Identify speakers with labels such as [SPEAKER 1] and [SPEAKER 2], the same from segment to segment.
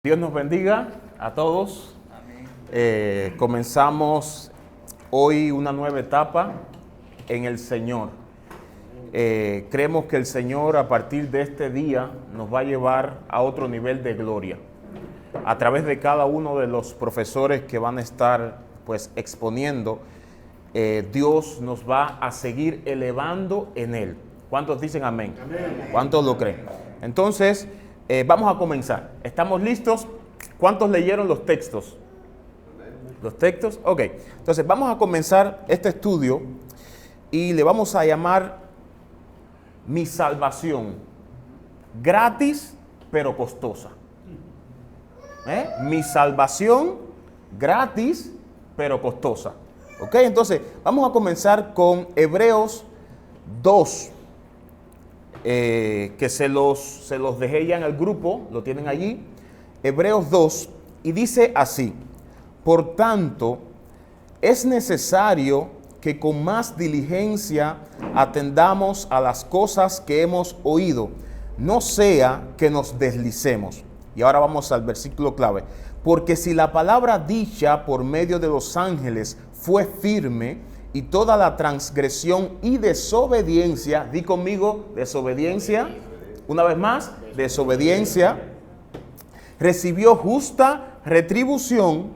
[SPEAKER 1] Dios nos bendiga a todos. Comenzamos hoy una nueva etapa en el Señor. Creemos que el Señor a partir de este día nos va a llevar a otro nivel de gloria. A través de cada uno de los profesores que van a estar exponiendo, Dios nos va a seguir elevando en Él. ¿Cuántos dicen amén? Amén. ¿Cuántos lo creen? Entonces, vamos a comenzar. ¿Estamos listos? ¿Cuántos leyeron los textos? ¿Los textos? Ok. Entonces, vamos a comenzar este estudio y le vamos a llamar Mi salvación. Gratis, pero costosa. Mi salvación, gratis, pero costosa. Ok, entonces, vamos a comenzar con Hebreos 2. Que se los dejé ya en el grupo, lo tienen allí, Hebreos 2, y dice así: por tanto, es necesario que con más diligencia atendamos a las cosas que hemos oído, no sea que nos deslicemos. Y ahora vamos al versículo clave. Porque si la palabra dicha por medio de los ángeles fue firme, y toda la transgresión y desobediencia, di conmigo, desobediencia, una vez más, desobediencia, recibió justa retribución,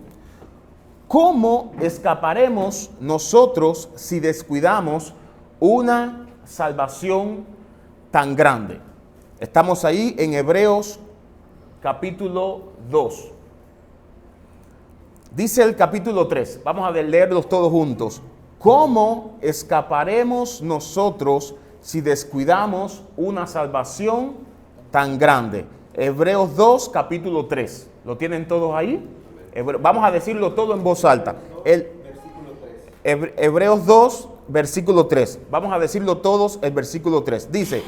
[SPEAKER 1] ¿cómo escaparemos nosotros si descuidamos una salvación tan grande? Estamos ahí en Hebreos capítulo 2. Dice el capítulo 3, vamos a leerlos todos juntos. ¿Cómo escaparemos nosotros si descuidamos una salvación tan grande? Hebreos 2, capítulo 3. ¿Lo tienen todos ahí? Vamos a decirlo todo en voz alta. Hebreos 2, versículo 3. Vamos a decirlo todos el versículo 3. Dice: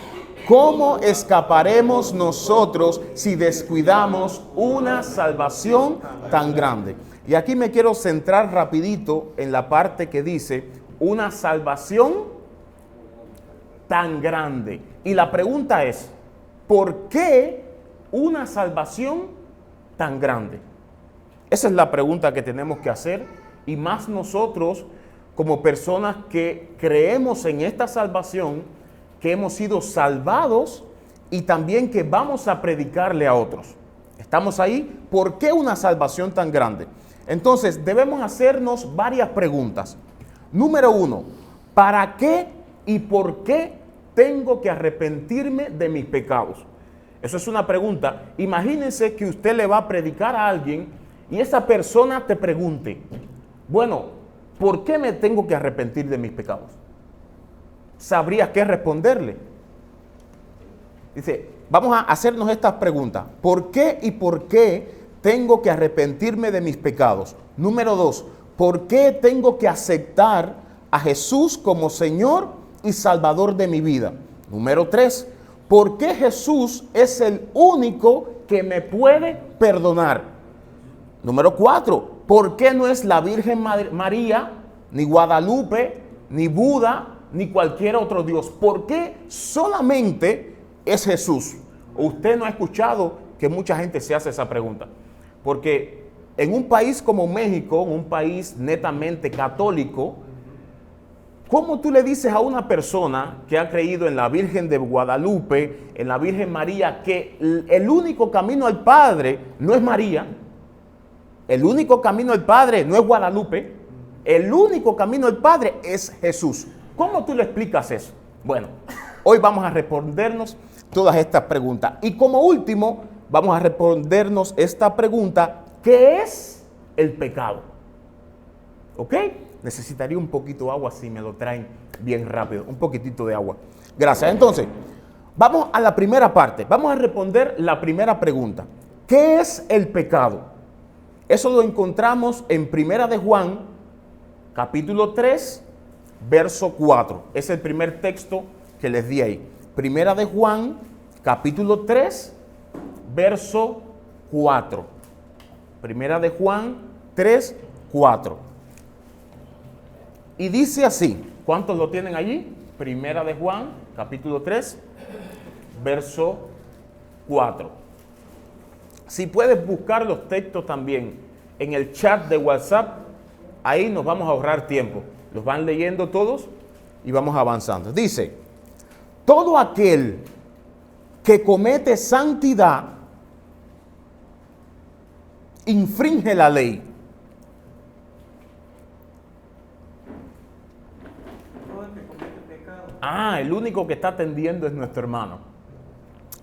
[SPEAKER 1] ¿cómo escaparemos nosotros si descuidamos una salvación tan grande? Y aquí me quiero centrar rapidito en la parte que dice una salvación tan grande. Y la pregunta es, ¿por qué una salvación tan grande? Esa es la pregunta que tenemos que hacer, y más nosotros como personas que creemos en esta salvación, que hemos sido salvados y también que vamos a predicarle a otros. ¿Estamos ahí? ¿Por qué una salvación tan grande? Entonces, debemos hacernos varias preguntas. Número 1, ¿para qué y por qué tengo que arrepentirme de mis pecados? Eso es una pregunta. Imagínense que usted le va a predicar a alguien y esa persona te pregunte, bueno, ¿por qué me tengo que arrepentir de mis pecados? ¿Sabrías qué responderle? Dice, vamos a hacernos estas preguntas. ¿Por qué y por qué tengo que arrepentirme de mis pecados? Número 2, ¿por qué tengo que aceptar a Jesús como Señor y Salvador de mi vida? Número 3, ¿por qué Jesús es el único que me puede perdonar? Número 4, ¿por qué no es la Virgen María, ni Guadalupe, ni Buda, ni cualquier otro Dios? ¿Por qué solamente es Jesús? Usted no ha escuchado que mucha gente se hace esa pregunta. Porque en un país como México, un país netamente católico, ¿cómo tú le dices a una persona que ha creído en la Virgen de Guadalupe, en la Virgen María, que el único camino al Padre no es María, el único camino al Padre no es Guadalupe, el único camino al Padre es Jesús? ¿Cómo tú le explicas eso? Bueno, hoy vamos a respondernos todas estas preguntas. Y como último, vamos a respondernos esta pregunta: ¿qué es el pecado? ¿Ok? Necesitaría un poquito de agua si me lo traen bien rápido. Un poquitito de agua. Gracias. Entonces, vamos a la primera parte. Vamos a responder la primera pregunta. ¿Qué es el pecado? Eso lo encontramos en Primera de Juan, capítulo 3, verso 4. Es el primer texto que les di ahí. Primera de Juan, capítulo 3, verso 4. Primera de Juan 3, 4. Y dice así. ¿Cuántos lo tienen allí? Primera de Juan, capítulo 3, verso 4. Si puedes buscar los textos también en el chat de WhatsApp, ahí nos vamos a ahorrar tiempo. Los van leyendo todos y vamos avanzando. Dice, todo aquel que comete santidad infringe la ley. El único que está atendiendo es nuestro hermano.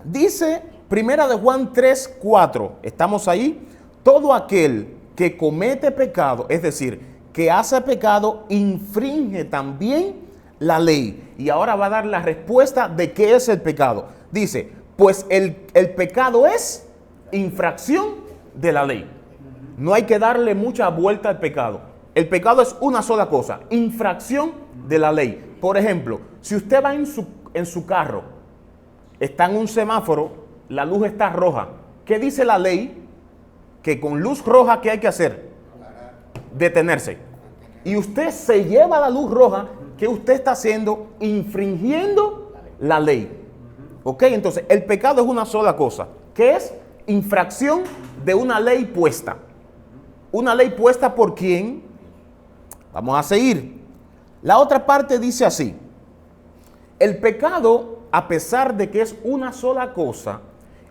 [SPEAKER 1] Dice Primera de Juan 3:4, estamos ahí. Todo aquel que comete pecado, es decir, que hace pecado, infringe también la ley. Y ahora va a dar la respuesta de qué es el pecado. Dice, pues el pecado es infracción de la ley. No hay que darle mucha vuelta al pecado. El pecado es una sola cosa, infracción de la ley. Por ejemplo, si usted va en su carro, está en un semáforo, la luz está roja. ¿Qué dice la ley? Que con luz roja, ¿qué hay que hacer? Detenerse. Y usted se lleva la luz roja, ¿qué usted está haciendo? Infringiendo la ley. ¿Ok? Entonces, el pecado es una sola cosa, que es infracción de una ley puesta. ¿Una ley puesta por quién? Vamos a seguir. La otra parte dice así: el pecado, a pesar de que es una sola cosa,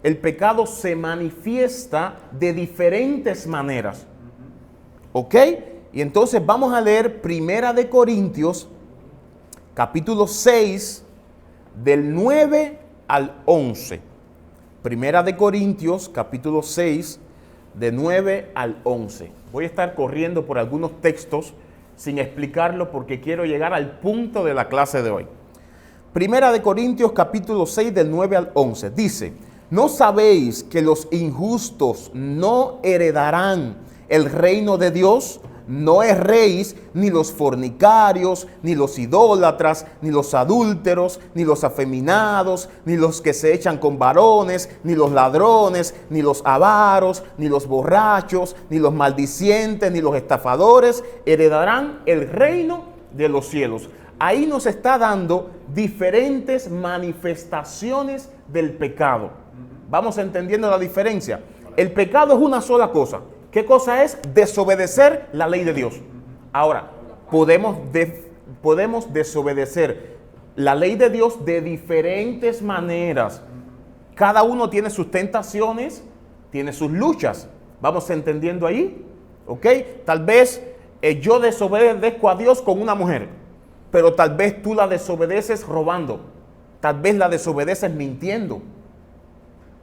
[SPEAKER 1] el pecado se manifiesta de diferentes maneras. ¿Ok? Y entonces vamos a leer Primera de Corintios, capítulo 6, del 9 al 11. Primera de Corintios, capítulo 6, de 9 al 11. Voy a estar corriendo por algunos textos sin explicarlo porque quiero llegar al punto de la clase de hoy. Primera de Corintios capítulo 6 del 9 al 11 dice: ¿no sabéis que los injustos no heredarán el reino de Dios? No erréis, ni los fornicarios, ni los idólatras, ni los adúlteros, ni los afeminados, ni los que se echan con varones, ni los ladrones, ni los avaros, ni los borrachos, ni los maldicientes, ni los estafadores heredarán el reino de los cielos. Ahí nos está dando diferentes manifestaciones del pecado. Vamos entendiendo la diferencia. El pecado es una sola cosa. ¿Qué cosa es? Desobedecer la ley de Dios. Ahora, podemos desobedecer la ley de Dios de diferentes maneras. Cada uno tiene sus tentaciones, tiene sus luchas. ¿Vamos entendiendo ahí? ¿Ok? Tal vez yo desobedezco a Dios con una mujer, pero tal vez tú la desobedeces robando. Tal vez la desobedeces mintiendo.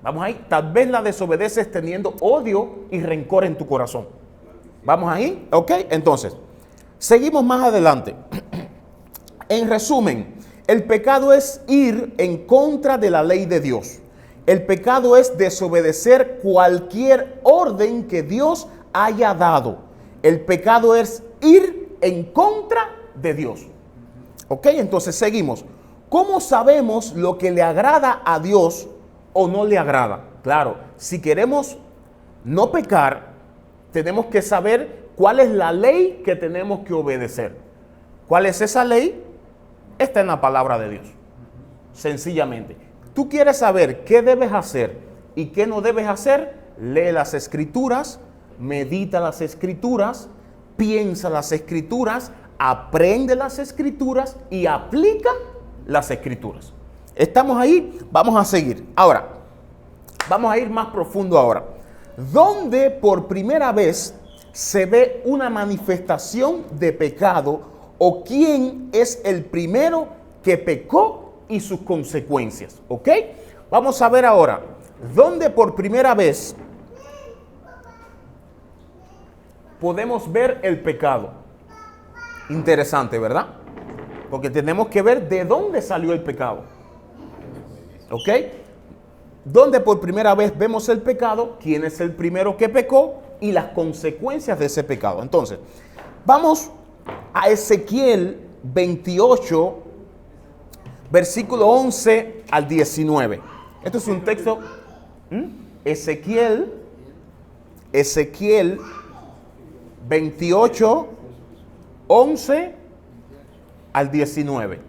[SPEAKER 1] Vamos ahí. Tal vez la desobedeces teniendo odio y rencor en tu corazón. ¿Vamos ahí? ¿Ok? Entonces, seguimos más adelante. En resumen, el pecado es ir en contra de la ley de Dios. El pecado es desobedecer cualquier orden que Dios haya dado. El pecado es ir en contra de Dios. ¿Ok? Entonces, seguimos. ¿Cómo sabemos lo que le agrada a Dios o no le agrada? Claro, si queremos no pecar, tenemos que saber cuál es la ley que tenemos que obedecer. ¿Cuál es esa ley? Está en la palabra de Dios. Sencillamente. Tú quieres saber qué debes hacer y qué no debes hacer, lee las escrituras, medita las escrituras, piensa las escrituras, aprende las escrituras y aplica las escrituras. ¿Estamos ahí? Vamos a seguir. Ahora, vamos a ir más profundo ahora. ¿Dónde por primera vez se ve una manifestación de pecado o quién es el primero que pecó y sus consecuencias? ¿Ok? Vamos a ver ahora. ¿Dónde por primera vez podemos ver el pecado? Interesante, ¿verdad? Porque tenemos que ver de dónde salió el pecado. ¿Ok? Donde por primera vez vemos el pecado, quién es el primero que pecó y las consecuencias de ese pecado. Entonces, vamos a Ezequiel 28, versículo 11 al 19. Esto es un texto, Ezequiel 28, 11 al 19.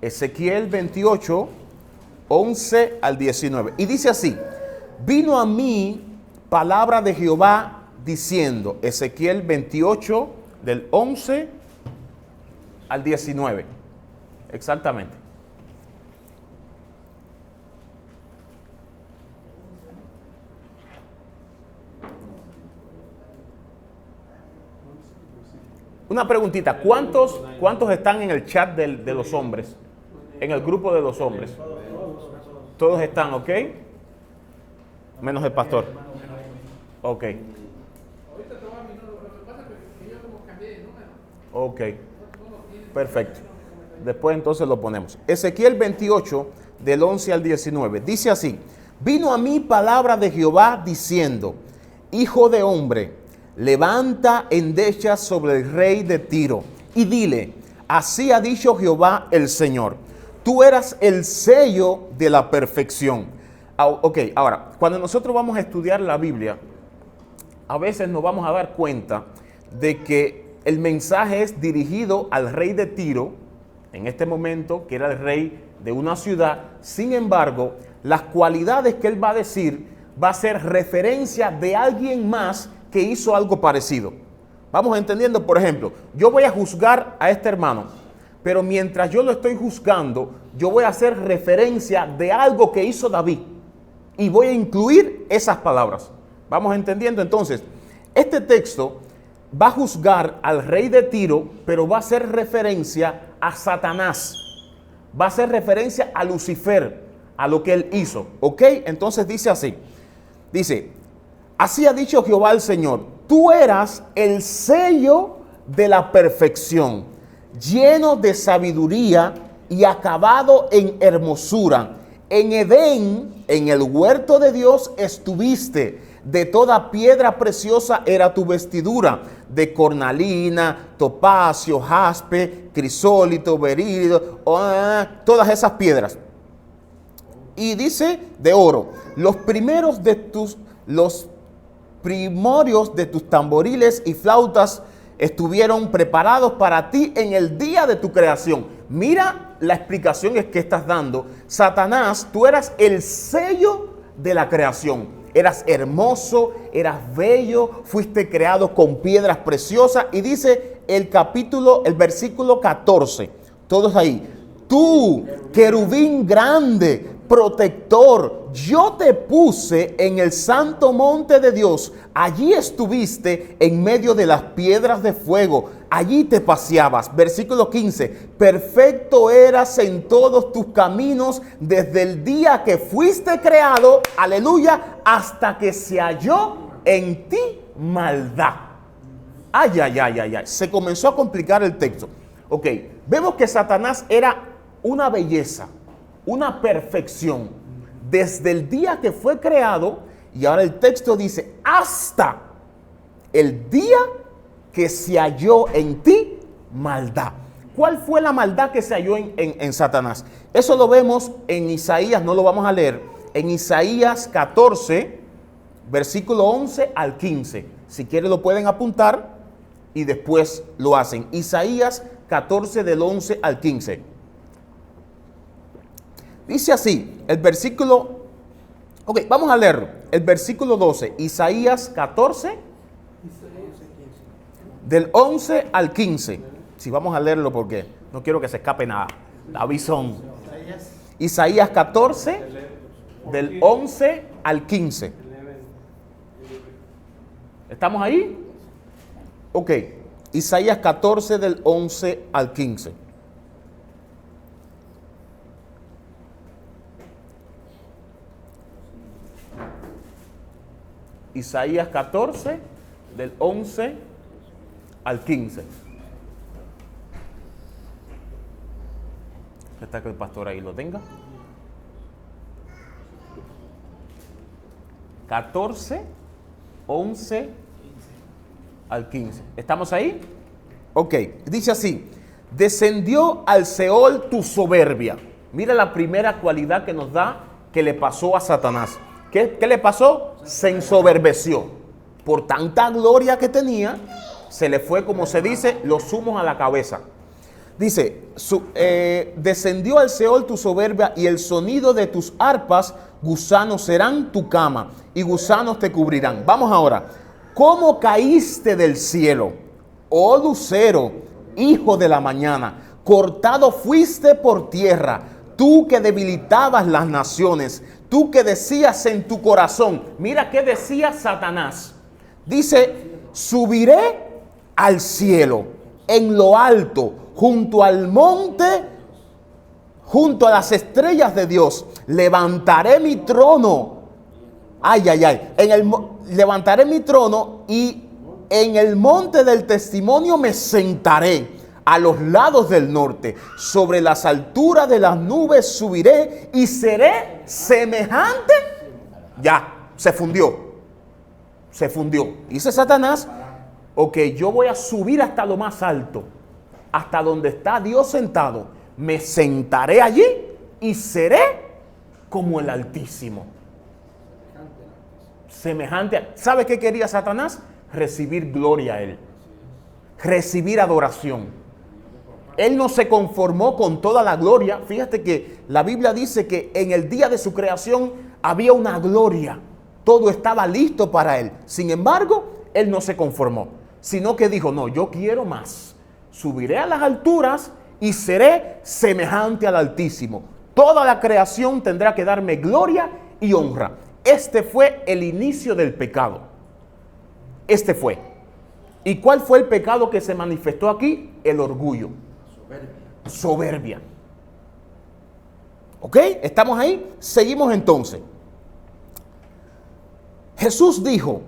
[SPEAKER 1] Ezequiel 28, 11 al 19. Y dice así: vino a mí palabra de Jehová diciendo, Ezequiel 28, del 11 al 19. Exactamente. Una preguntita, ¿cuántos están en el chat de los hombres? En el grupo de los hombres. Todos están, ¿ok? Menos el pastor. Ok. Ok. Perfecto. Después entonces lo ponemos. Ezequiel 28, del 11 al 19. Dice así, vino a mí palabra de Jehová diciendo, hijo de hombre, levanta endechas sobre el rey de Tiro y dile, así ha dicho Jehová el Señor, tú eras el sello de la perfección. Ok, ahora, cuando nosotros vamos a estudiar la Biblia, a veces nos vamos a dar cuenta de que el mensaje es dirigido al rey de Tiro, en este momento, que era el rey de una ciudad. Sin embargo, las cualidades que él va a decir va a ser referencia de alguien más que hizo algo parecido. Vamos entendiendo, por ejemplo, yo voy a juzgar a este hermano, pero mientras yo lo estoy juzgando, yo voy a hacer referencia de algo que hizo David y voy a incluir esas palabras. Vamos entendiendo, entonces, este texto va a juzgar al rey de Tiro, pero va a hacer referencia a Satanás, va a hacer referencia a Lucifer, a lo que él hizo, ¿ok? Entonces dice así, dice, así ha dicho Jehová el Señor, tú eras el sello de la perfección, lleno de sabiduría y acabado en hermosura. En Edén, en el huerto de Dios estuviste, de toda piedra preciosa era tu vestidura, de cornalina, topacio, jaspe, crisólito, berilio, todas esas piedras. Y dice de oro, los primorios de tus tamboriles y flautas estuvieron preparados para ti en el día de tu creación. Mira la explicación que estás dando. Satanás, tú eras el sello de la creación. Eras hermoso, eras bello, fuiste creado con piedras preciosas. Y dice el versículo 14, todos ahí. Tú, querubín grande, protector, yo te puse en el santo monte de Dios. Allí estuviste en medio de las piedras de fuego. Allí te paseabas. Versículo 15. Perfecto eras en todos tus caminos desde el día que fuiste creado, aleluya, hasta que se halló en ti maldad. Ay, ay, ay, ay, ay. Se comenzó a complicar el texto. Ok, vemos que Satanás era una belleza, una perfección, desde el día que fue creado, y ahora el texto dice, hasta el día que se halló en ti maldad. ¿Cuál fue la maldad que se halló en Satanás? Eso lo vemos en Isaías, no lo vamos a leer, en Isaías 14, versículo 11 al 15. Si quieren lo pueden apuntar y después lo hacen. Isaías 14 del 11 al 15. Dice así, el versículo, ok, vamos a leerlo. El versículo 12, Isaías 14, del 11 al 15. Sí, vamos a leerlo porque no quiero que se escape nada. Avisón. Isaías 14, del 11 al 15. ¿Estamos ahí? Ok, Isaías 14, del 11 al 15. Isaías 14, del 11 al 15. Está que el pastor ahí lo tenga. 14, 11 al 15. ¿Estamos ahí? Ok, dice así. Descendió al Seol tu soberbia. Mira la primera cualidad que nos da que le pasó a Satanás. ¿Qué le pasó? Se ensoberbeció. Por tanta gloria que tenía, se le fue, como se dice, los humos a la cabeza. Dice, descendió al Seol tu soberbia y el sonido de tus arpas, gusanos serán tu cama y gusanos te cubrirán. Vamos ahora. ¿Cómo caíste del cielo, oh lucero, hijo de la mañana? Cortado fuiste por tierra, tú que debilitabas las naciones, tú que decías en tu corazón. Mira qué decía Satanás. Dice, subiré al cielo, en lo alto, junto al monte, junto a las estrellas de Dios, levantaré mi trono. Ay, ay, ay. Levantaré mi trono y en el monte del testimonio me sentaré. A los lados del norte, sobre las alturas de las nubes subiré y seré semejante. Ya, se fundió. Se fundió. Dice Satanás, ok, yo voy a subir hasta lo más alto, hasta donde está Dios sentado. Me sentaré allí y seré como el Altísimo. Semejante. ¿Sabe qué quería Satanás? Recibir gloria a él. Recibir adoración. Él no se conformó con toda la gloria. Fíjate que la Biblia dice que en el día de su creación había una gloria. Todo estaba listo para él. Sin embargo, él no se conformó, sino que dijo, no, yo quiero más. Subiré a las alturas y seré semejante al Altísimo. Toda la creación tendrá que darme gloria y honra. Este fue el inicio del pecado. Este fue. ¿Y cuál fue el pecado que se manifestó aquí? El orgullo. Soberbia. ¿Ok? ¿Estamos ahí? Seguimos entonces. Jesús dijo,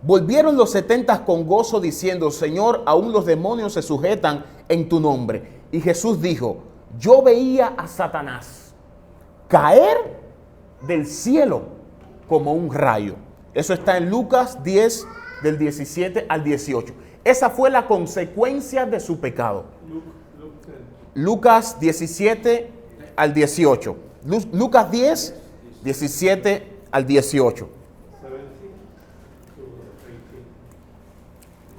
[SPEAKER 1] volvieron los 70 con gozo diciendo, Señor, aún los demonios se sujetan en tu nombre. Y Jesús dijo, yo veía a Satanás caer del cielo como un rayo. Eso está en Lucas 10, del 17 al 18. Esa fue la consecuencia de su pecado. Lucas 17 al 18. Lucas 10, 17 al 18.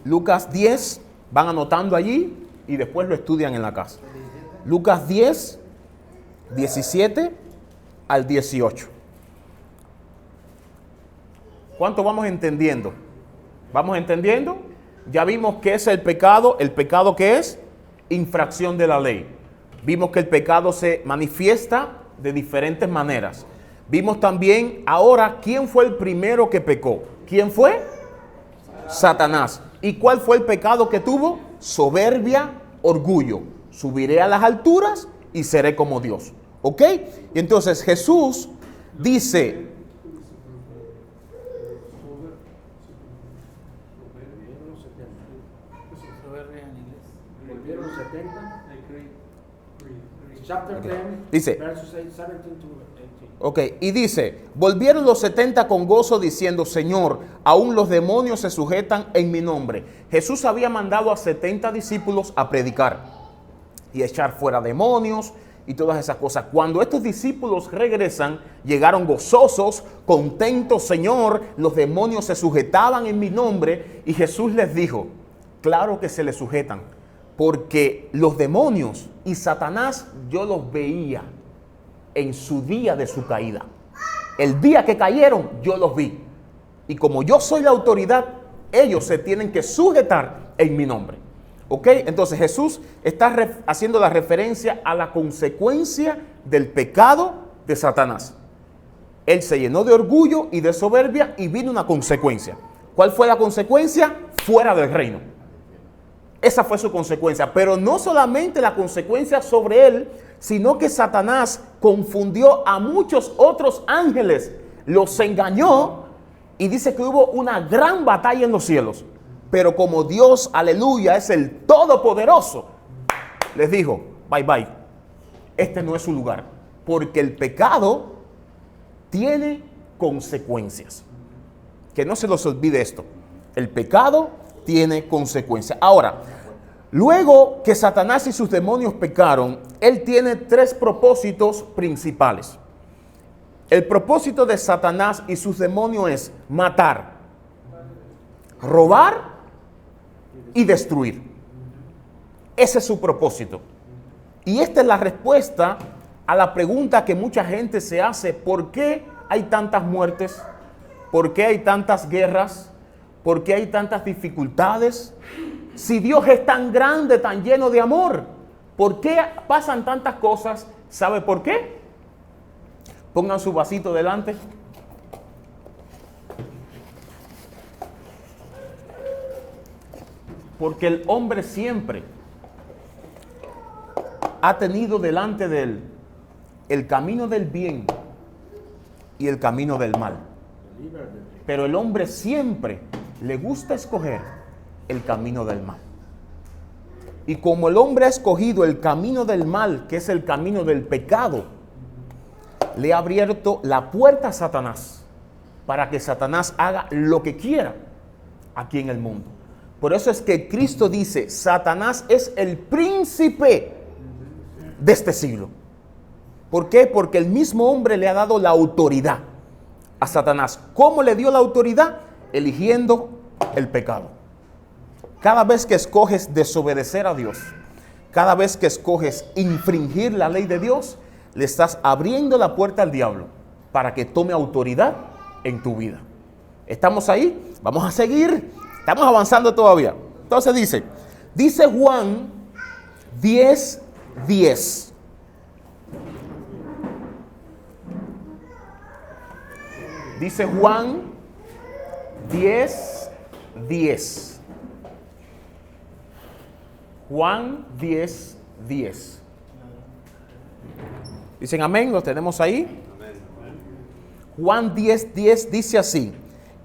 [SPEAKER 1] Lucas 10, van anotando allí y después lo estudian en la casa. Lucas 10, 17 al 18. ¿Cuánto vamos entendiendo? ¿Vamos entendiendo? Ya vimos qué es el pecado. ¿El pecado qué es? Infracción de la ley. Vimos que el pecado se manifiesta de diferentes maneras. Vimos también ahora quién fue el primero que pecó. ¿Quién fue? Satanás. ¿Y cuál fue el pecado que tuvo? Soberbia, orgullo. Subiré a las alturas y seré como Dios. ¿Ok? Y entonces Jesús dice... Dice, ok, y dice, volvieron los 70 con gozo diciendo, Señor, aún los demonios se sujetan en mi nombre. Jesús había mandado a 70 discípulos a predicar y echar fuera demonios y todas esas cosas. Cuando estos discípulos regresan, llegaron gozosos, contentos, Señor, los demonios se sujetaban en mi nombre. Y Jesús les dijo, claro que se les sujetan. Porque los demonios y Satanás yo los veía en su día de su caída. El día que cayeron yo los vi. Y como yo soy la autoridad, ellos se tienen que sujetar en mi nombre. ¿Ok? Entonces Jesús está haciendo la referencia a la consecuencia del pecado de Satanás. Él se llenó de orgullo y de soberbia y vino una consecuencia. ¿Cuál fue la consecuencia? Fuera del reino. Esa fue su consecuencia, pero no solamente la consecuencia sobre él, sino que Satanás confundió a muchos otros ángeles, los engañó y dice que hubo una gran batalla en los cielos. Pero como Dios, aleluya, es el Todopoderoso, les dijo, bye bye, este no es su lugar, porque el pecado tiene consecuencias. Que no se los olvide esto, el pecado tiene consecuencias. Ahora, luego que Satanás y sus demonios pecaron, él tiene tres propósitos principales. El propósito de Satanás y sus demonios es matar, robar y destruir. Ese es su propósito. Y esta es la respuesta a la pregunta que mucha gente se hace: ¿por qué hay tantas muertes? ¿Por qué hay tantas guerras? ¿Por qué hay tantas dificultades? Si Dios es tan grande, tan lleno de amor, ¿por qué pasan tantas cosas? ¿Sabe por qué? Pongan su vasito delante. Porque el hombre siempre ha tenido delante de él el camino del bien y el camino del mal. Pero el hombre siempre le gusta escoger el camino del mal. Y como el hombre ha escogido el camino del mal, que es el camino del pecado, le ha abierto la puerta a Satanás para que Satanás haga lo que quiera aquí en el mundo. Por eso es que Cristo dice: Satanás es el príncipe de este siglo. ¿Por qué? Porque el mismo hombre le ha dado la autoridad a Satanás. ¿Cómo le dio la autoridad? Eligiendo el pecado. Cada vez que escoges desobedecer a Dios, cada vez que escoges infringir la ley de Dios, le estás abriendo la puerta al diablo para que tome autoridad en tu vida. ¿Estamos ahí? Vamos a seguir. Estamos avanzando todavía. Entonces dice Juan 10:10. Dice Juan 10:10. Juan 10:10. Dicen amén, los tenemos ahí. Juan 10:10 dice así: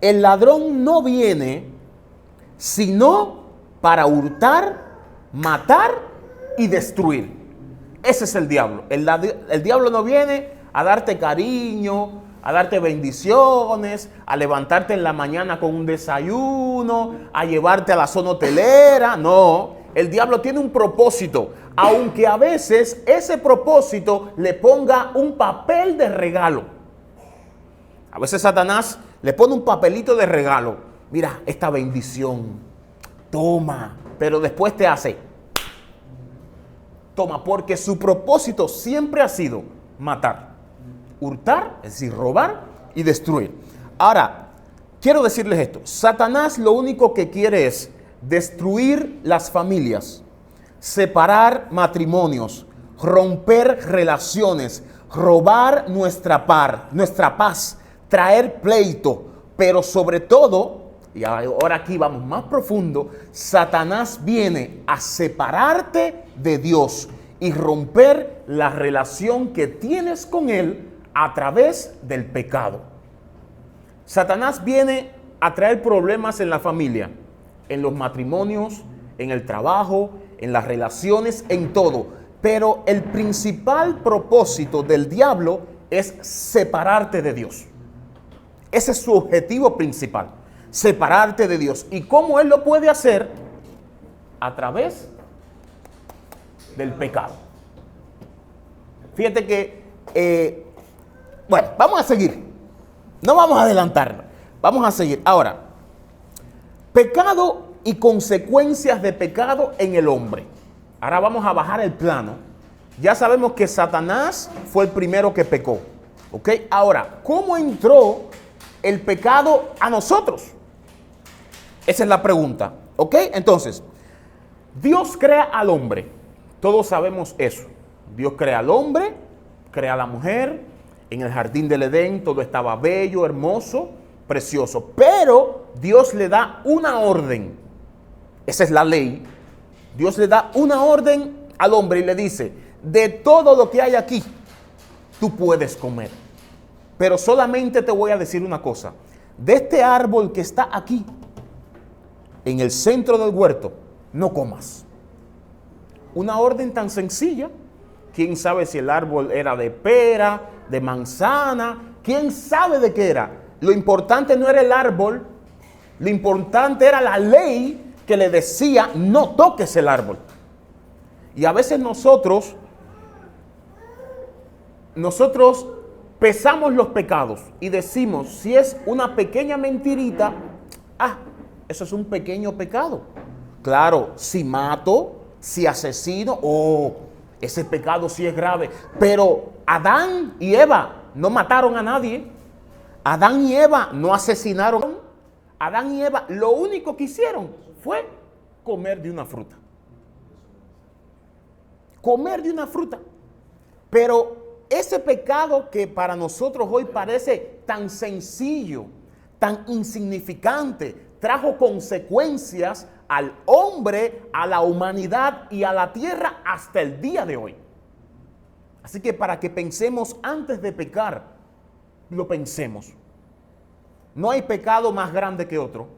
[SPEAKER 1] el ladrón no viene sino para hurtar, matar y destruir. Ese es el diablo. El diablo no viene a darte cariño, a darte bendiciones, a levantarte en la mañana con un desayuno, a llevarte a la zona hotelera. No, el diablo tiene un propósito, aunque a veces ese propósito le ponga un papel de regalo. A veces Satanás le pone un papelito de regalo. Mira, esta bendición, toma, pero después te hace, toma, porque su propósito siempre ha sido matar, hurtar, es decir, robar y destruir. Ahora, quiero decirles esto: Satanás lo único que quiere es destruir las familias, separar matrimonios, romper relaciones, robar nuestra paz, traer pleito, pero sobre todo, y ahora aquí vamos más profundo, Satanás viene a separarte de Dios y romper la relación que tienes con Él a través del pecado. Satanás viene a traer problemas en la familia, en los matrimonios, en el trabajo, en las relaciones, en todo. Pero el principal propósito del diablo es separarte de Dios. Ese es su objetivo principal, separarte de Dios. ¿Y cómo él lo puede hacer? A través del pecado. Fíjate que, bueno, vamos a seguir. No vamos a adelantarnos. Vamos a seguir. Ahora, pecado y consecuencias de pecado en el hombre. Ahora vamos a bajar el plano. Ya sabemos que Satanás fue el primero que pecó. ¿Ok? Ahora, ¿cómo entró el pecado a nosotros? Esa es la pregunta. ¿Ok? Entonces, Dios crea al hombre. Todos sabemos eso. Dios crea al hombre, crea a la mujer. En el jardín del Edén todo estaba bello, hermoso, precioso. Pero Dios le da una orden. Esa es la ley. Dios le da una orden al hombre y le dice: de todo lo que hay aquí, tú puedes comer. Pero solamente te voy a decir una cosa. De este árbol que está aquí, en el centro del huerto, no comas. Una orden tan sencilla. ¿Quién sabe si el árbol era de pera, de manzana? ¿Quién sabe de qué era? Lo importante no era el árbol. Lo importante era la ley que le decía: no toques el árbol. Y a veces nosotros pesamos los pecados y decimos: si es una pequeña mentirita, eso es un pequeño pecado. Claro, si mato, si asesino, Ese pecado sí es grave. Pero Adán y Eva no mataron a nadie. Adán y Eva no asesinaron. Adán y Eva lo único que hicieron fue comer de una fruta. Comer de una fruta. Pero ese pecado que para nosotros hoy parece tan sencillo, tan insignificante, trajo consecuencias al hombre, a la humanidad y a la tierra hasta el día de hoy. Así que para que pensemos antes de pecar, lo pensemos. No hay pecado más grande que otro.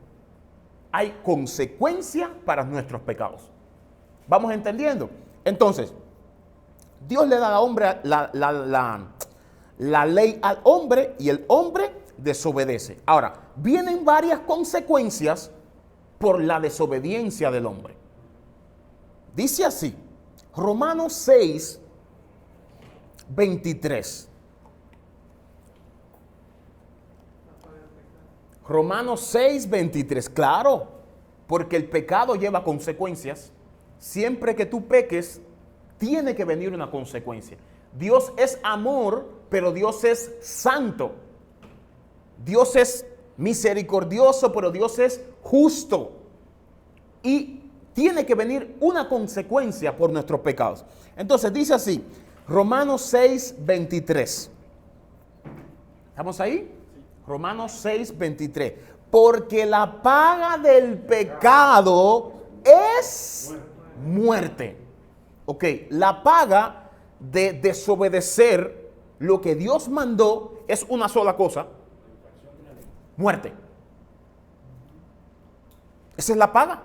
[SPEAKER 1] Hay consecuencia para nuestros pecados. ¿Vamos entendiendo? Entonces, Dios le da al hombre la ley al hombre y el hombre desobedece. Ahora, vienen varias consecuencias por la desobediencia del hombre. Dice así, Romanos 6, 23. Romanos 6, 23. Claro, porque el pecado lleva consecuencias. Siempre que tú peques, tiene que venir una consecuencia. Dios es amor, pero Dios es santo. Dios es misericordioso, pero Dios es justo. Y tiene que venir una consecuencia por nuestros pecados. Entonces dice así, Romanos 6, 23. ¿Estamos ahí? Romanos 6, 23. Porque la paga del pecado es muerte. Ok, la paga de desobedecer lo que Dios mandó es una sola cosa. Muerte. Esa es la paga.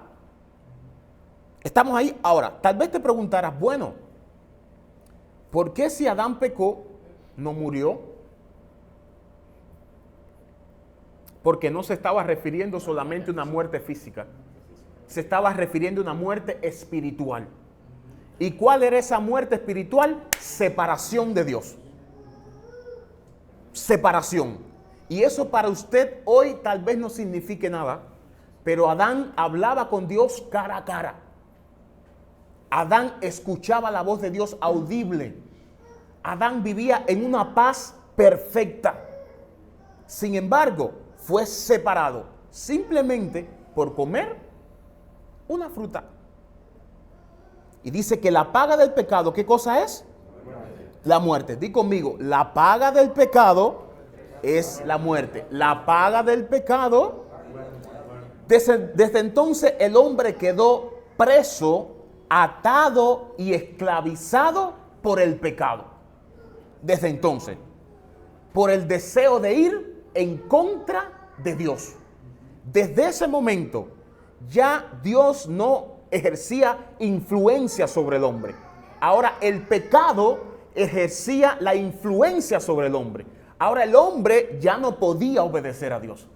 [SPEAKER 1] Estamos ahí. Ahora, tal vez te preguntarás, bueno, ¿por qué si Adán pecó, no murió? Porque no se estaba refiriendo solamente a una muerte física. Se estaba refiriendo a una muerte espiritual. ¿Y cuál era esa muerte espiritual? Separación de Dios. Separación. Y eso para usted hoy tal vez no signifique nada, pero Adán hablaba con Dios cara a cara. Adán escuchaba la voz de Dios audible. Adán vivía en una paz perfecta. Sin embargo, fue separado simplemente por comer una fruta. Y dice que la paga del pecado, ¿qué cosa es? La muerte. Di conmigo, la paga del pecado es la muerte. La paga del pecado. Desde entonces el hombre quedó preso, atado y esclavizado por el pecado. Desde entonces, por el deseo de ir en contra de Dios. Desde ese momento, ya Dios no ejercía influencia sobre el hombre. Ahora el pecado ejercía la influencia sobre el hombre. Ahora el hombre ya no podía obedecer a Dios.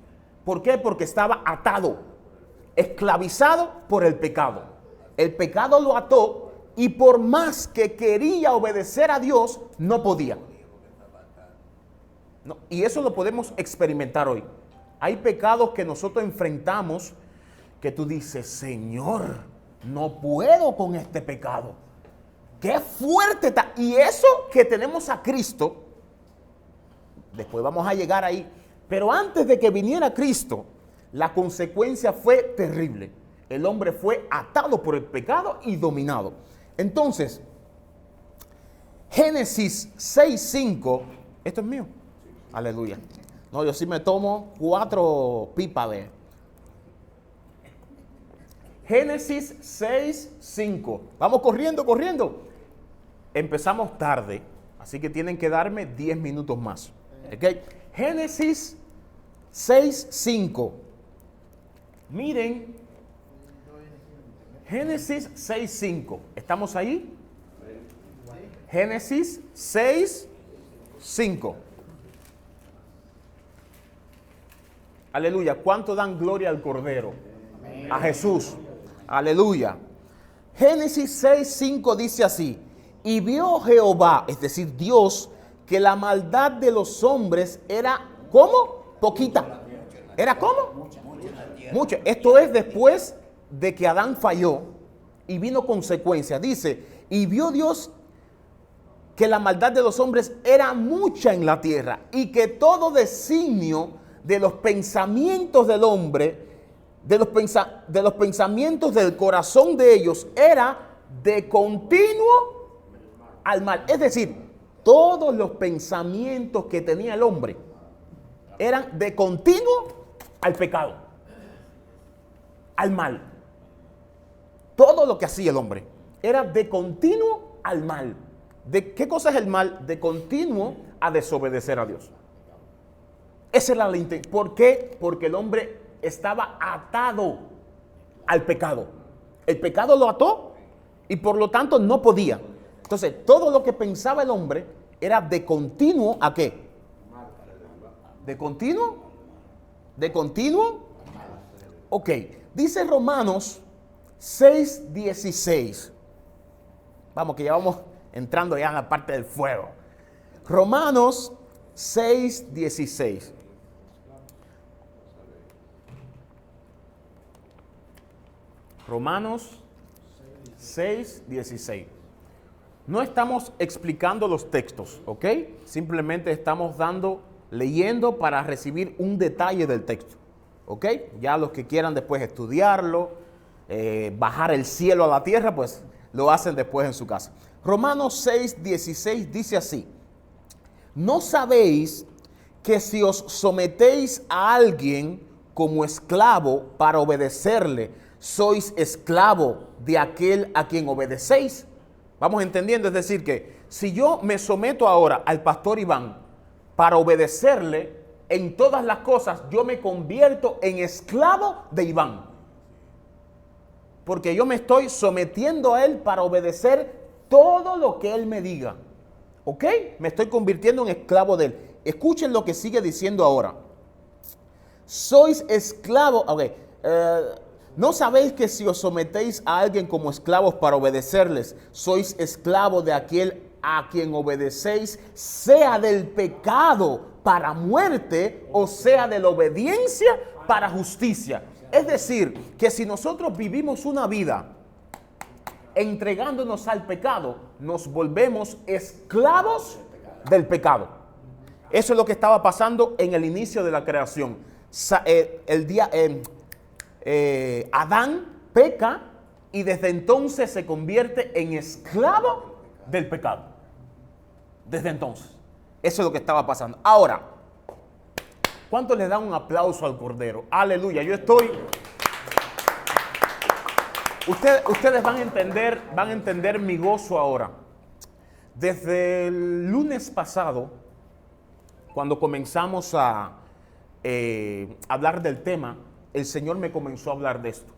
[SPEAKER 1] ¿Por qué? Porque estaba atado, esclavizado por el pecado. El pecado lo ató y por más que quería obedecer a Dios, no podía. No, y eso lo podemos experimentar hoy. Hay pecados que nosotros enfrentamos que tú dices, Señor, no puedo con este pecado. Qué fuerte está. Y eso que tenemos a Cristo, después vamos a llegar ahí, pero antes de que viniera Cristo, la consecuencia fue terrible. El hombre fue atado por el pecado y dominado. Entonces, Génesis 6:5, esto es mío. Aleluya. No, yo sí me tomo 4 pipas de Génesis 6:5. Vamos corriendo. Empezamos tarde, así que tienen que darme 10 minutos más. ¿Okay? Génesis 6:5. Miren. Génesis 6:5. ¿Estamos ahí? Génesis 6:5. Aleluya. ¿Cuánto dan gloria al Cordero? A Jesús. Aleluya. Génesis 6:5 dice así: y vio Jehová, es decir, Dios, que la maldad de los hombres era, ¿cómo? Poquita. ¿Era cómo? Mucha. Esto es después de que Adán falló y vino consecuencia. Dice, y vio Dios que la maldad de los hombres era mucha en la tierra y que todo designio de los pensamientos del hombre, de los pensamientos del corazón de ellos, era de continuo al mal. Es decir, todos los pensamientos que tenía el hombre eran de continuo al pecado, al mal. Todo lo que hacía el hombre era de continuo al mal. ¿De qué cosa es el mal? De continuo a desobedecer a Dios. Esa era la intención. ¿Por qué? Porque el hombre estaba atado al pecado. El pecado lo ató y por lo tanto no podía. Entonces, todo lo que pensaba el hombre era de continuo ¿a qué? ¿De continuo? ¿De continuo? Ok. Dice Romanos 6:16. Vamos, que ya vamos entrando ya en la parte del fuego. Romanos 6:16. Romanos 6:16. No estamos explicando los textos, ¿ok? Simplemente estamos leyendo para recibir un detalle del texto, ¿ok? Ya los que quieran después estudiarlo, bajar el cielo a la tierra, pues lo hacen después en su casa. Romanos 6:16 dice así: ¿no sabéis que si os sometéis a alguien como esclavo para obedecerle, sois esclavo de aquel a quien obedecéis? Vamos entendiendo, es decir, que si yo me someto ahora al pastor Iván para obedecerle en todas las cosas, yo me convierto en esclavo de Iván. Porque yo me estoy sometiendo a él para obedecer todo lo que él me diga. ¿Ok? Me estoy convirtiendo en esclavo de él. Escuchen lo que sigue diciendo ahora. Sois esclavos. ¿No sabéis que si os sometéis a alguien como esclavos para obedecerles, sois esclavos de aquel a quien obedecéis, sea del pecado para muerte o sea de la obediencia para justicia? Es decir, que si nosotros vivimos una vida entregándonos al pecado, nos volvemos esclavos del pecado. Eso es lo que estaba pasando en el inicio de la creación. Adán peca y desde entonces se convierte en esclavo del pecado. Desde entonces. Eso es lo que estaba pasando. Ahora, ¿cuánto le dan un aplauso al Cordero? Aleluya, yo estoy... Ustedes van a entender mi gozo ahora. Desde el lunes pasado, cuando comenzamos a hablar del tema, el Señor me comenzó a hablar de esto.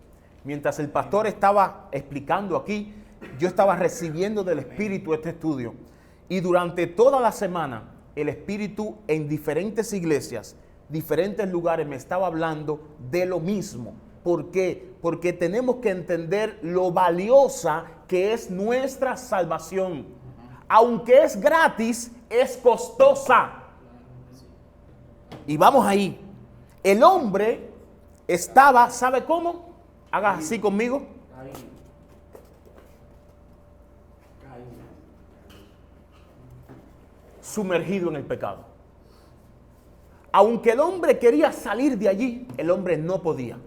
[SPEAKER 1] Mientras el pastor estaba explicando aquí, yo estaba recibiendo del Espíritu este estudio. Y durante toda la semana, el Espíritu en diferentes iglesias, diferentes lugares, me estaba hablando de lo mismo. ¿Por qué? Porque tenemos que entender lo valiosa que es nuestra salvación. Aunque es gratis, es costosa. Y vamos ahí. El hombre estaba, ¿sabe cómo? Haga así conmigo. Sumergido en el pecado. Aunque el hombre quería salir de allí, el hombre no podía.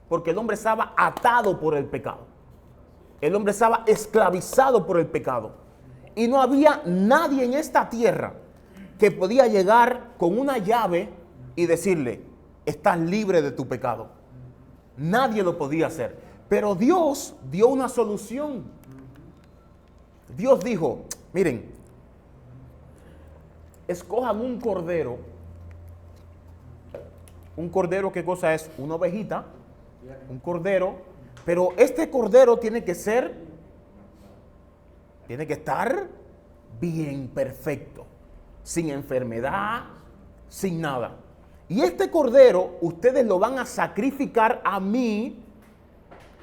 [SPEAKER 1] Porque el hombre estaba atado por el pecado. El hombre estaba esclavizado por el pecado. Y no había nadie en esta tierra que podía llegar con una llave y decirle: estás libre de tu pecado. Nadie lo podía hacer. Pero Dios dio una solución. Dios dijo: miren, escojan un cordero. Un cordero, ¿qué cosa es? Una ovejita. Un cordero. Pero este cordero tiene que estar bien, perfecto. Sin enfermedad, sin nada. Y este cordero ustedes lo van a sacrificar a mí,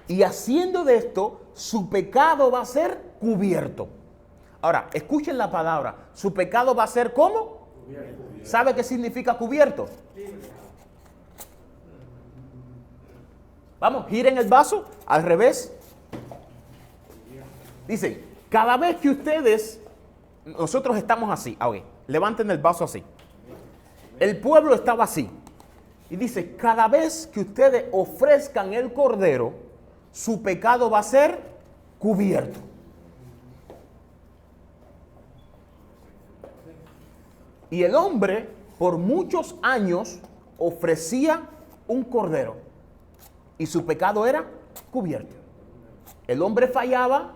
[SPEAKER 1] y haciendo de esto, su pecado va a ser cubierto. Ahora, escuchen la palabra. Su pecado va a ser ¿cómo? Cubierto. ¿Sabe qué significa cubierto? Vamos, giren el vaso al revés. Dicen, cada vez que ustedes nosotros estamos así. A ver, levanten el vaso así. El pueblo estaba así. Y dice, cada vez que ustedes ofrezcan el cordero, su pecado va a ser cubierto. Y el hombre, por muchos años, ofrecía un cordero. Y su pecado era cubierto. El hombre fallaba,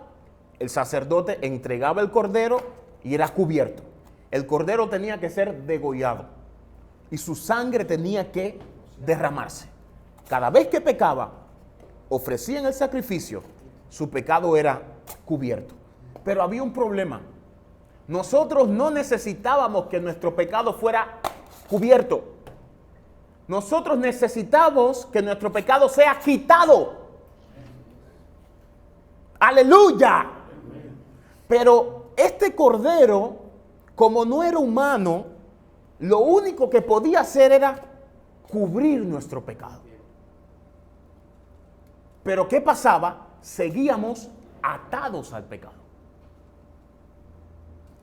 [SPEAKER 1] el sacerdote entregaba el cordero y era cubierto. El cordero tenía que ser degollado y su sangre tenía que derramarse. Cada vez que pecaba, ofrecían el sacrificio, su pecado era cubierto. Pero había un problema. Nosotros no necesitábamos que nuestro pecado fuera cubierto. Nosotros necesitamos que nuestro pecado sea quitado. ¡Aleluya! Pero este cordero, como no era humano, lo único que podía hacer era cubrir nuestro pecado. Pero ¿qué pasaba? Seguíamos atados al pecado.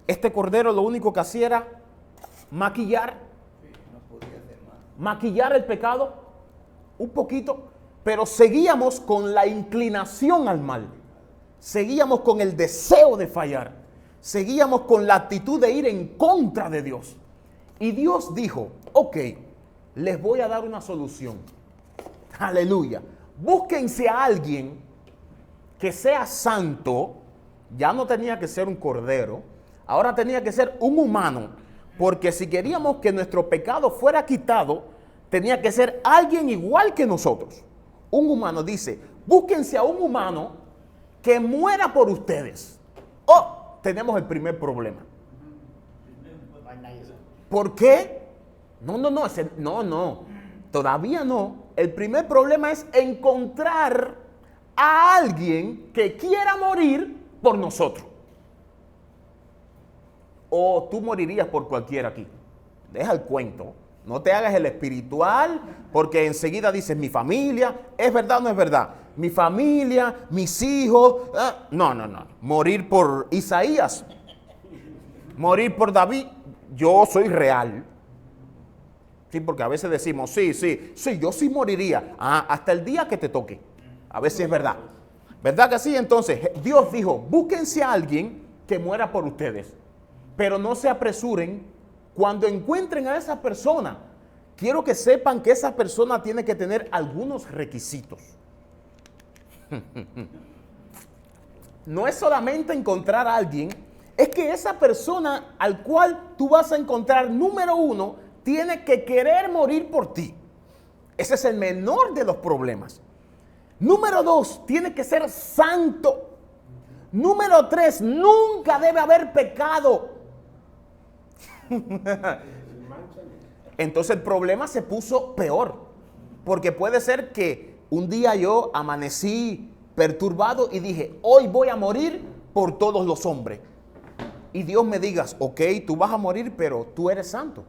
[SPEAKER 1] Este cordero lo único que hacía era maquillar el pecado un poquito, pero seguíamos con la inclinación al mal. Seguíamos con el deseo de fallar. Seguíamos con la actitud de ir en contra de Dios. Y Dios dijo, ok, les voy a dar una solución. Aleluya. Búsquense a alguien que sea santo. Ya no tenía que ser un cordero. Ahora tenía que ser un humano. Porque si queríamos que nuestro pecado fuera quitado, tenía que ser alguien igual que nosotros. Un humano, dice, búsquense a un humano que muera por ustedes. Oh, tenemos el primer problema. ¿Por qué? No, todavía no. El primer problema es encontrar a alguien que quiera morir por nosotros. O tú morirías por cualquiera aquí. Deja el cuento. No te hagas el espiritual, porque enseguida dices, mi familia, ¿es verdad o no es verdad? Mi familia, mis hijos. No. Morir por Isaías. Morir por David. Yo soy real. Sí, porque a veces decimos, sí, yo sí moriría. Hasta el día que te toque. A ver si es verdad. ¿Verdad que sí? Entonces, Dios dijo, búsquense a alguien que muera por ustedes. Pero no se apresuren. Cuando encuentren a esa persona, quiero que sepan que esa persona tiene que tener algunos requisitos. No es solamente encontrar a alguien, es que esa persona al cual tú vas a encontrar, número uno, tiene que querer morir por ti. Ese es el menor de los problemas. Número dos, tiene que ser santo. Número tres, nunca debe haber pecado. Entonces el problema se puso peor, porque puede ser que un día yo amanecí perturbado y dije, hoy voy a morir por todos los hombres. Y Dios me digas, ok, tú vas a morir, pero tú eres santo.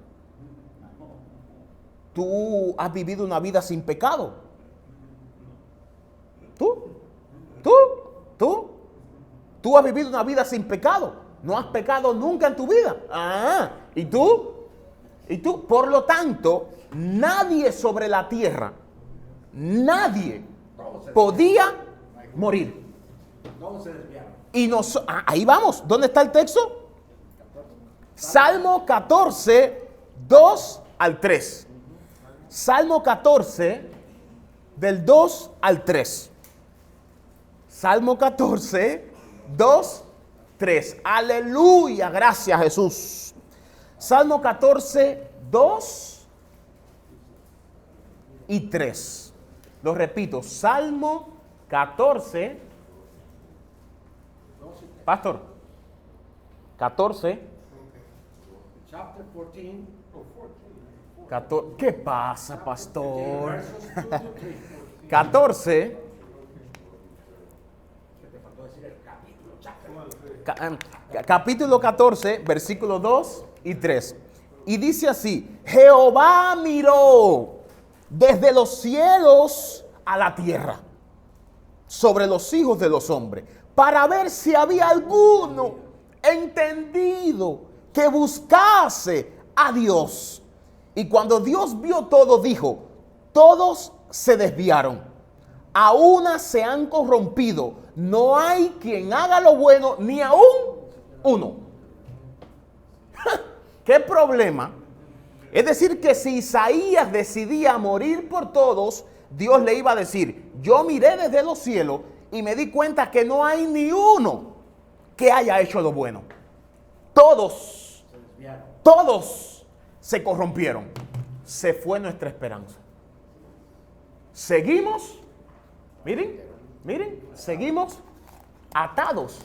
[SPEAKER 1] Tú has vivido una vida sin pecado. Tú has vivido una vida sin pecado. No has pecado nunca en tu vida. ¿Y tú? Por lo tanto, nadie sobre la tierra, nadie podía morir. Y ahí vamos. ¿Dónde está el texto? Salmo 14, 2 al 3. Salmo 14, del 2 al 3. Salmo 14, 2, 3. Aleluya, gracias Jesús. Salmo 14, 2 y 3. Lo repito, Salmo 14. Pastor, 14.
[SPEAKER 2] Chapter
[SPEAKER 1] 14. ¿Qué pasa, pastor? 14. Capítulo 14, versículos 2 y 3. Y dice así: Jehová miró desde los cielos a la tierra, sobre los hijos de los hombres, para ver si había alguno entendido, que buscase a Dios. Y cuando Dios vio todo, dijo, todos se desviaron, a una se han corrompido, no hay quien haga lo bueno, ni aún uno. ¿Qué problema? Es decir, que si Isaías decidía morir por todos, Dios le iba a decir, yo miré desde los cielos y me di cuenta que no hay ni uno que haya hecho lo bueno. Todos se corrompieron. Se fue nuestra esperanza. Seguimos, miren, seguimos atados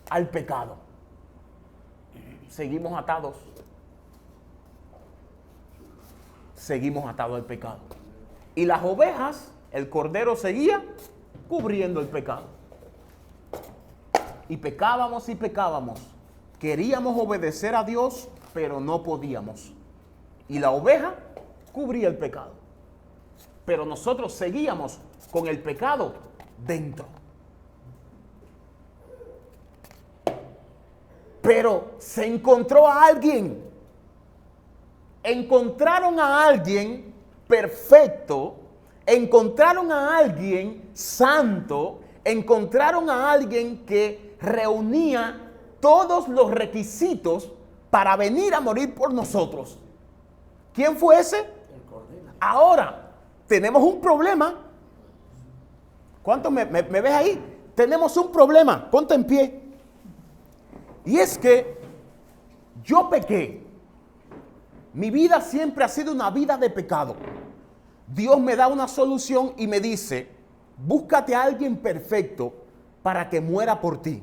[SPEAKER 1] al pecado. Seguimos atados. Seguimos atados al pecado. Y las ovejas, el cordero seguía cubriendo el pecado. Y pecábamos y pecábamos. Queríamos obedecer a Dios, pero no podíamos. Y la oveja cubría el pecado. Pero nosotros seguíamos con el pecado dentro. Pero se encontró a alguien. Encontraron a alguien perfecto. Encontraron a alguien santo. Encontraron a alguien que reunía todos los requisitos para venir a morir por nosotros. ¿Quién fue ese?
[SPEAKER 2] El Cordero.
[SPEAKER 1] Ahora, tenemos un problema. ¿Cuántos me ves ahí? Tenemos un problema. Ponte en pie. Y es que yo pequé. Mi vida siempre ha sido una vida de pecado. Dios me da una solución y me dice, búscate a alguien perfecto para que muera por ti.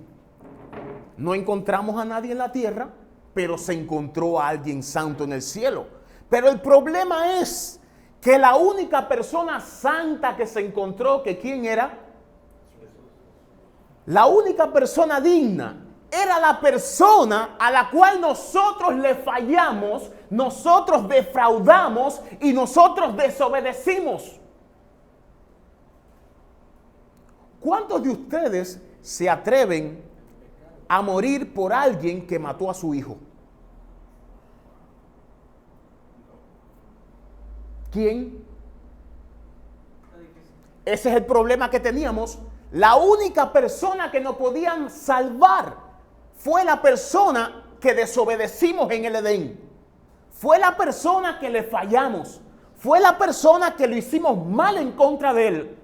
[SPEAKER 1] No encontramos a nadie en la tierra, pero se encontró a alguien santo en el cielo. Pero el problema es que la única persona santa que se encontró, que ¿quién era? La única persona digna era la persona a la cual nosotros le fallamos, nosotros defraudamos y nosotros desobedecimos. ¿Cuántos de ustedes se atreven a morir por alguien que mató a su hijo? ¿Quién? Ese es el problema que teníamos. La única persona que nos podían salvar fue la persona que desobedecimos en el Edén. Fue la persona que le fallamos. Fue la persona que lo hicimos mal en contra de él.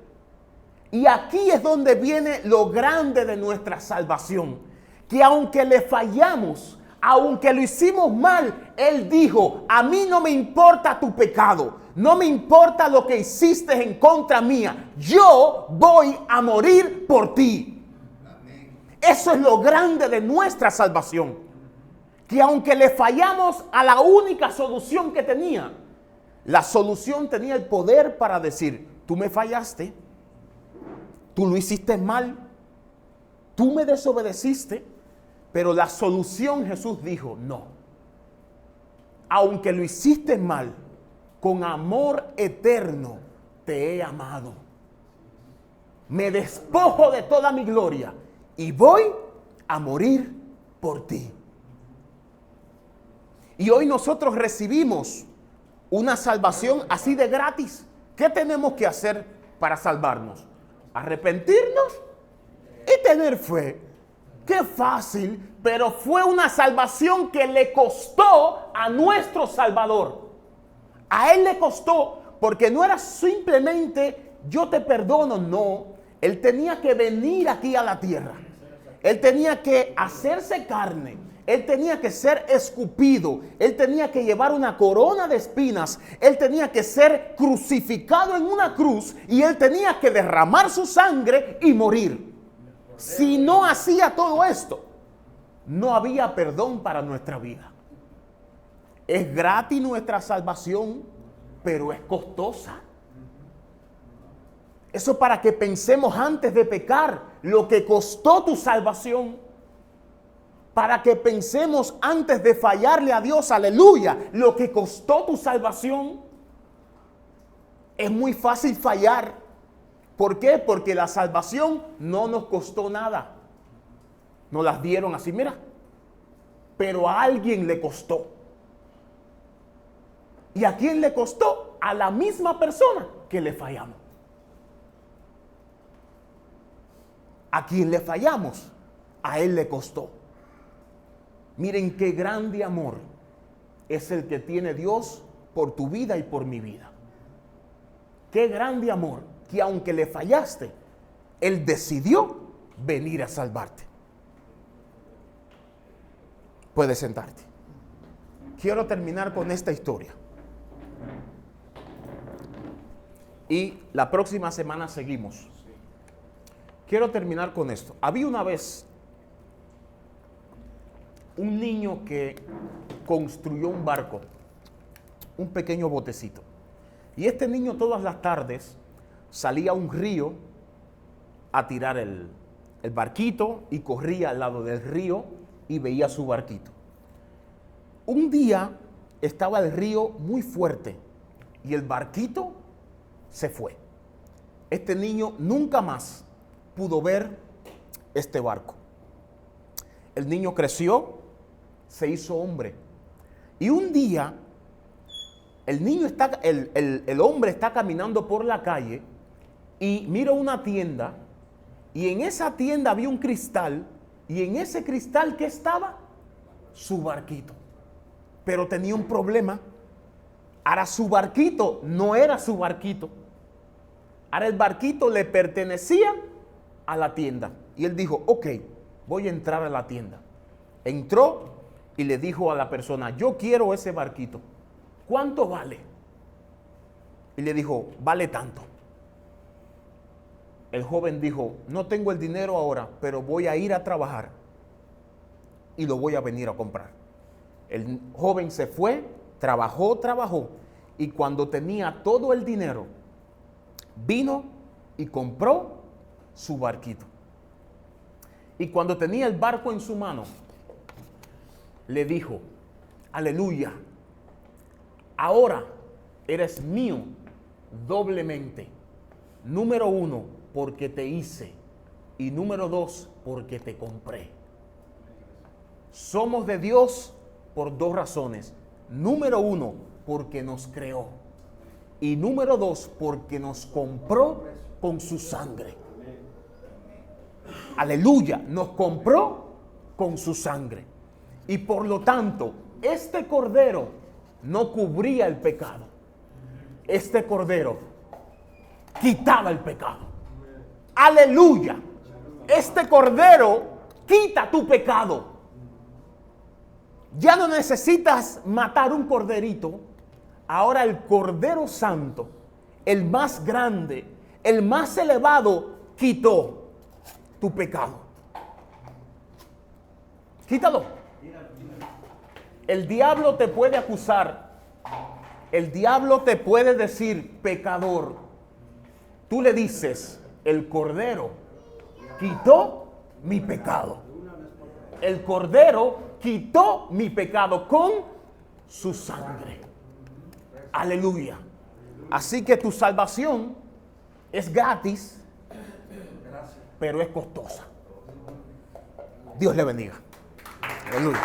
[SPEAKER 1] Y aquí es donde viene lo grande de nuestra salvación. Que aunque le fallamos, aunque lo hicimos mal, Él dijo, a mí no me importa tu pecado, no me importa lo que hiciste en contra mía, yo voy a morir por ti. Eso es lo grande de nuestra salvación. Que aunque le fallamos a la única solución que tenía, la solución tenía el poder para decir, tú me fallaste, tú lo hiciste mal, tú me desobedeciste. Pero la solución, Jesús dijo, no. Aunque lo hiciste mal, con amor eterno te he amado. Me despojo de toda mi gloria y voy a morir por ti. Y hoy nosotros recibimos una salvación así de gratis. ¿Qué tenemos que hacer para salvarnos? Arrepentirnos y tener fe. Qué fácil, pero fue una salvación que le costó a nuestro Salvador. A Él le costó, porque no era simplemente yo te perdono, no. Él tenía que venir aquí a la tierra. Él tenía que hacerse carne. Él tenía que ser escupido. Él tenía que llevar una corona de espinas. Él tenía que ser crucificado en una cruz. Y Él tenía que derramar su sangre y morir. Si no hacía todo esto, no había perdón para nuestra vida. Es gratis nuestra salvación, pero es costosa. Eso para que pensemos antes de pecar lo que costó tu salvación. Para que pensemos antes de fallarle a Dios, aleluya, lo que costó tu salvación. Es muy fácil fallar. ¿Por qué? Porque la salvación no nos costó nada. Nos las dieron así, mira. Pero a alguien le costó. ¿Y a quién le costó? A la misma persona que le fallamos. A quien le fallamos, a él le costó. Miren qué grande amor es el que tiene Dios por tu vida y por mi vida. Qué grande amor que aunque le fallaste, Él decidió venir a salvarte. Puedes sentarte. Quiero terminar con esta historia. Y la próxima semana seguimos. Quiero terminar con esto. Había una vez un niño que construyó un barco, un pequeño botecito. Y este niño todas las tardes salía a un río a tirar el barquito y corría al lado del río y veía su barquito. Un día estaba el río muy fuerte y el barquito se fue. Este niño nunca más pudo ver este barco. El niño creció, se hizo hombre. Y un día el hombre está caminando por la calle y mira una tienda, y en esa tienda había un cristal, y en ese cristal, ¿qué estaba? Su barquito. Pero tenía un problema. Ahora su barquito no era su barquito. Ahora el barquito le pertenecía a la tienda. Y él dijo, ok, voy a entrar a la tienda. Entró y le dijo a la persona, yo quiero ese barquito. ¿Cuánto vale? Y le dijo, vale tanto. El joven dijo, no tengo el dinero ahora, pero voy a ir a trabajar y lo voy a venir a comprar. El joven se fue, trabajó, y cuando tenía todo el dinero, vino y compró su barquito. Y cuando tenía el barco en su mano, le dijo, aleluya, ahora eres mío doblemente. Número 1, porque te hice. Y número 2, porque te compré. Somos de Dios por 2 razones. Número 1, porque nos creó. Y número 2, porque nos compró con su sangre. Aleluya, nos compró con su sangre. Y por lo tanto, este cordero no cubría el pecado. Este cordero quitaba el pecado. Aleluya. Este cordero quita tu pecado. Ya no necesitas matar un corderito. Ahora el Cordero Santo, el más grande, el más elevado, quitó tu pecado. Quítalo. El diablo te puede acusar. El diablo te puede decir pecador. Tú le dices, el Cordero quitó mi pecado. El Cordero quitó mi pecado con su sangre. Aleluya. Así que tu salvación es gratis, pero es costosa. Dios le bendiga. Aleluya.